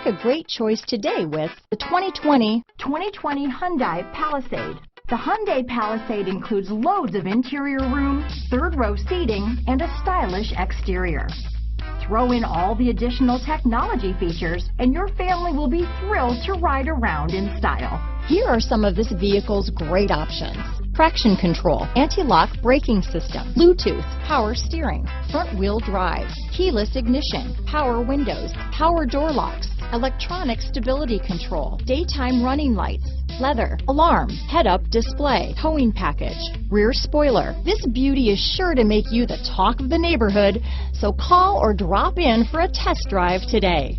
a great choice today with the 2020 Hyundai Palisade. The Hyundai Palisade includes loads of interior room, third-row seating, and a stylish exterior. Throw in all the additional technology features, and your family will be thrilled to ride around in style. Here are some of this vehicle's great options: traction control, anti-lock braking system, Bluetooth, power steering, front wheel drive, keyless ignition, power windows, power door locks, electronic stability control, daytime running lights, leather, alarm, head-up display, towing package, rear spoiler. This beauty is sure to make you the talk of the neighborhood, so call or drop in for a test drive today.